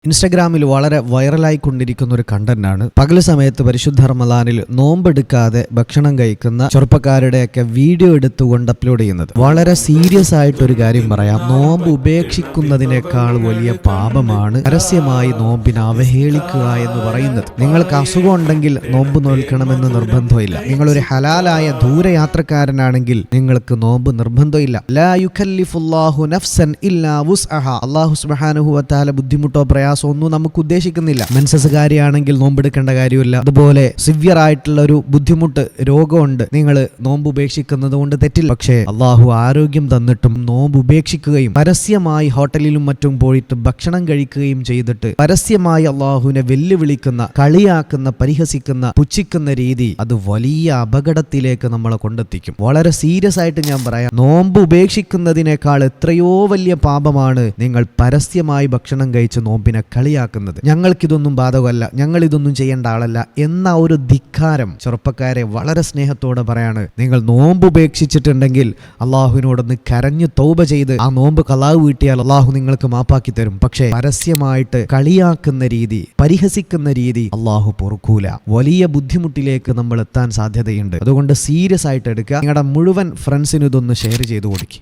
ഇൻസ്റ്റഗ്രാമിൽ വളരെ വൈറലായിക്കൊണ്ടിരിക്കുന്ന ഒരു കണ്ടന്റാണ് പകൽ സമയത്ത് പരിശുദ്ധ റമദാനിൽ നോമ്പെടുക്കാതെ ഭക്ഷണം കഴിക്കുന്ന ചെറുപ്പക്കാരുടെയൊക്കെ വീഡിയോ എടുത്തുകൊണ്ട് അപ്ലോഡ് ചെയ്യുന്നത്. വളരെ സീരിയസ് ആയിട്ടൊരു കാര്യം പറയാം. നോമ്പ് ഉപേക്ഷിക്കുന്നതിനേക്കാൾ വലിയ പാപമാണ് പരസ്യമായി നോമ്പിനെ അവഹേളിക്കുക എന്ന് പറയുന്നത്. നിങ്ങൾക്ക് അസുഖം ഉണ്ടെങ്കിൽ നോമ്പ് നോൽക്കണമെന്ന് നിർബന്ധമില്ല. നിങ്ങളൊരു ഹലാലായ ദൂരയാത്രക്കാരനാണെങ്കിൽ നിങ്ങൾക്ക് നോമ്പ് നിർബന്ധമില്ല. ലാ യുകല്ലിഫുല്ലാഹു നഫ്സൻ ഇല്ലാ വുസ്അഹാ. അല്ലാഹു സുബ്ഹാനഹു വ തആല ബുദ്ധിമുട്ടോ ഒന്നും നമുക്ക് ഉദ്ദേശിക്കുന്നില്ല. മെൻസസ്കാരിയാണെങ്കിൽ നോമ്പെടുക്കേണ്ട കാര്യമില്ല. അതുപോലെ സിവിയർ ആയിട്ടുള്ള ഒരു ബുദ്ധിമുട്ട് രോഗമുണ്ട്, നിങ്ങൾ നോമ്പ് ഉപേക്ഷിക്കുന്നത് കൊണ്ട് തെറ്റില്ല. പക്ഷേ അള്ളാഹു ആരോഗ്യം തന്നിട്ടും നോമ്പ് ഉപേക്ഷിക്കുകയും പരസ്യമായി ഹോട്ടലിലും മറ്റും പോയിട്ട് ഭക്ഷണം കഴിക്കുകയും ചെയ്തിട്ട് പരസ്യമായി അള്ളാഹുവിനെ വെല്ലുവിളിക്കുന്ന, കളിയാക്കുന്ന, പരിഹസിക്കുന്ന, പുച്ഛിക്കുന്ന രീതി അത് വലിയ അപകടത്തിലേക്ക് നമ്മളെ കൊണ്ടെത്തിക്കും. വളരെ സീരിയസ് ആയിട്ട് ഞാൻ പറയാം, നോമ്പ് ഉപേക്ഷിക്കുന്നതിനേക്കാൾ എത്രയോ വലിയ പാപമാണ് നിങ്ങൾ പരസ്യമായി ഭക്ഷണം കഴിച്ച് നോമ്പിനെ കളിയാക്കുന്നത്. ഞങ്ങൾക്കിതൊന്നും ബാധകമല്ല, ഞങ്ങൾ ഇതൊന്നും ചെയ്യേണ്ട ആളല്ല എന്ന ഒരു ധിക്കാരം ചെറുപ്പക്കാരെ വളരെ സ്നേഹത്തോടെ പറയാണ്. നിങ്ങൾ നോമ്പ് ഉപേക്ഷിച്ചിട്ടുണ്ടെങ്കിൽ അള്ളാഹുവിനോടൊന്ന് കരഞ്ഞു തൗബ ചെയ്ത് ആ നോമ്പ് ഖളാ വീട്ടിയാൽ അള്ളാഹു നിങ്ങൾക്ക് മാപ്പാക്കി തരും. പക്ഷേ പരസ്യമായിട്ട് കളിയാക്കുന്ന രീതി, പരിഹസിക്കുന്ന രീതി അള്ളാഹു പൊറുക്കൂല. വലിയ ബുദ്ധിമുട്ടിലേക്ക് നമ്മൾ എത്താൻ സാധ്യതയുണ്ട്. അതുകൊണ്ട് സീരിയസ് ആയിട്ട് എടുക്കുക. നിങ്ങളുടെ മുഴുവൻ ഫ്രണ്ട്സിനും ഇതൊന്ന് ഷെയർ ചെയ്ത് കൊടുക്കുക.